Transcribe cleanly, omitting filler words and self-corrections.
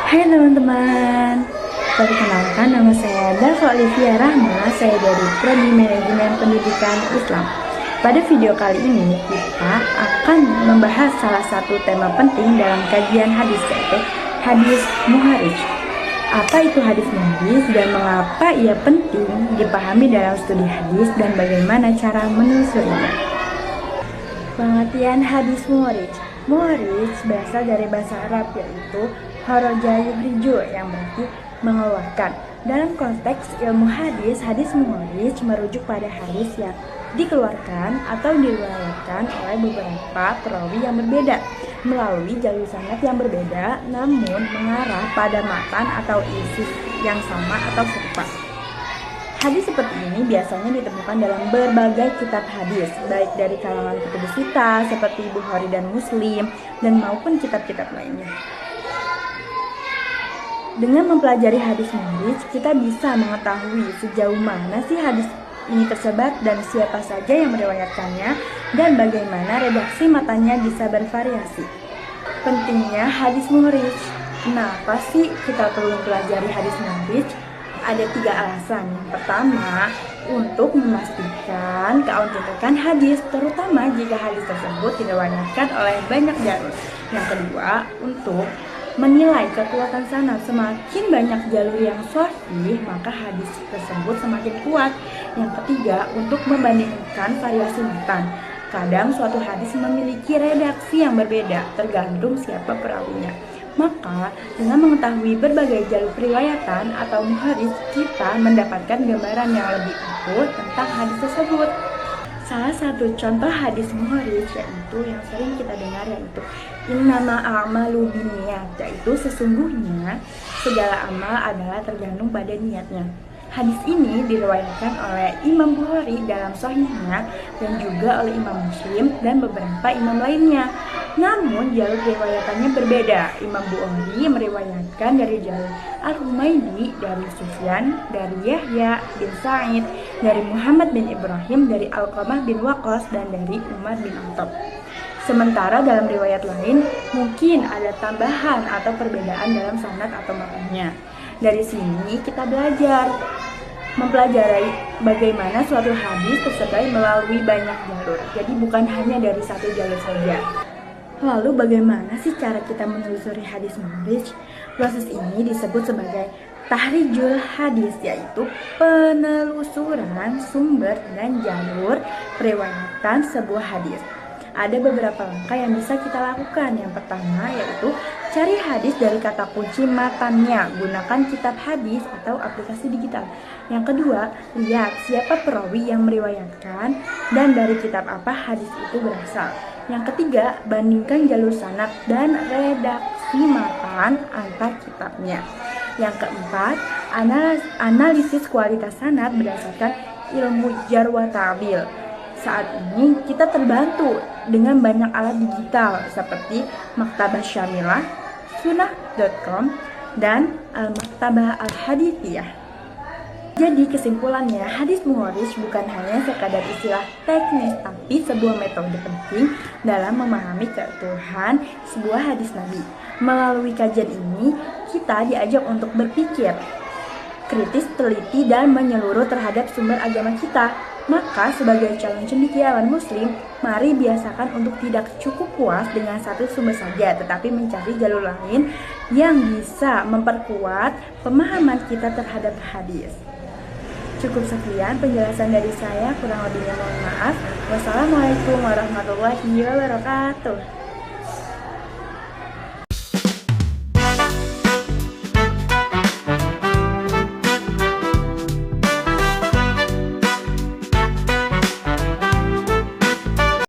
Hai teman-teman, perkenalkan nama saya Dava Olivia Rahma, saya dari Prodi Manajemen Pendidikan Islam. Pada video kali ini kita akan membahas salah satu tema penting dalam kajian hadis, yaitu hadis muharij. Apa itu hadis muharij dan mengapa ia penting dipahami dalam studi hadis dan bagaimana cara menelusurinya. Pengertian hadis muharij. Muharij berasal dari bahasa Arab, yaitu haraja yuhriju, yang berarti mengeluarkan. Dalam konteks ilmu hadis, hadis muharij merujuk pada hadis yang dikeluarkan atau diriwayatkan oleh beberapa perawi yang berbeda melalui jalur sanad yang berbeda, namun mengarah pada matan atau isi yang sama atau serupa. Hadis seperti ini biasanya ditemukan dalam berbagai kitab hadis, baik dari kalangan kutubus sittah seperti Bukhari dan Muslim, dan maupun kitab-kitab lainnya. Dengan mempelajari hadis muharij, kita bisa mengetahui sejauh mana sih hadis ini tersebar dan siapa saja yang meriwayatkannya, dan bagaimana redaksi matanya bisa bervariasi. Pentingnya hadis muharij. Kenapa sih kita perlu mempelajari hadis muharij? Ada 3 alasan. Yang pertama, untuk memastikan keautentikan hadis, terutama jika hadis tersebut diriwayatkan oleh banyak jalur. Yang kedua, untuk menilai kekuatan sanad. Semakin banyak jalur yang sahih, maka hadis tersebut semakin kuat. Yang ketiga, untuk membandingkan variasi matan. Kadang suatu hadis memiliki redaksi yang berbeda, tergantung siapa perawinya. Maka, dengan mengetahui berbagai jalur periwayatan atau muharij, kita mendapatkan gambaran yang lebih utuh tentang hadis tersebut. Salah satu contoh hadis muharij yaitu yang sering kita dengar, yaitu innama a'malu binniyat, yaitu sesungguhnya segala amal adalah tergantung pada niatnya. Hadis ini diriwayatkan oleh Imam Bukhari dalam Sahihnya dan juga oleh Imam Muslim dan beberapa imam lainnya. Namun jalur riwayatannya berbeda. Imam Bukhari meriwayatkan dari jalur Al-Humaydi dari Sufyan, dari Yahya bin Sa'id, dari Muhammad bin Ibrahim, dari Alqamah bin Waqqas, dan dari Umar bin Khattab. Sementara dalam riwayat lain mungkin ada tambahan atau perbedaan dalam sanad atau matanya. Dari sini kita belajar mempelajari bagaimana suatu hadis tersebar melalui banyak jalur. Jadi bukan hanya dari satu jalur saja. Lalu bagaimana sih cara kita menelusuri hadis muharij? Proses ini disebut sebagai tahrijul hadis, yaitu penelusuran sumber dan jalur periwayatan sebuah hadis. Ada beberapa langkah yang bisa kita lakukan. Yang pertama yaitu cari hadis dari kata kunci matannya, gunakan kitab hadis atau aplikasi digital. Yang kedua, lihat siapa perawi yang meriwayatkan dan dari kitab apa hadis itu berasal. Yang ketiga, bandingkan jalur sanad dan redaksi matan antar kitabnya. Yang keempat, analisis kualitas sanad berdasarkan ilmu jarh wa ta'dil. Saat ini kita terbantu dengan banyak alat digital seperti Maktabah Syamilah, Sunnah.com, dan Al-Maktabah Al-Hadithiyah. Jadi kesimpulannya, hadis muharij bukan hanya sekadar istilah teknis, tapi sebuah metode penting dalam memahami keutuhan sebuah hadis Nabi. Melalui kajian ini, kita diajak untuk berpikir kritis, teliti, dan menyeluruh terhadap sumber agama kita. Maka sebagai calon cendekiawan muslim, mari biasakan untuk tidak cukup puas dengan satu sumber saja, tetapi mencari jalur lain yang bisa memperkuat pemahaman kita terhadap hadis. Cukup sekian penjelasan dari saya, kurang lebihnya mohon maaf. Wassalamualaikum warahmatullahi wabarakatuh.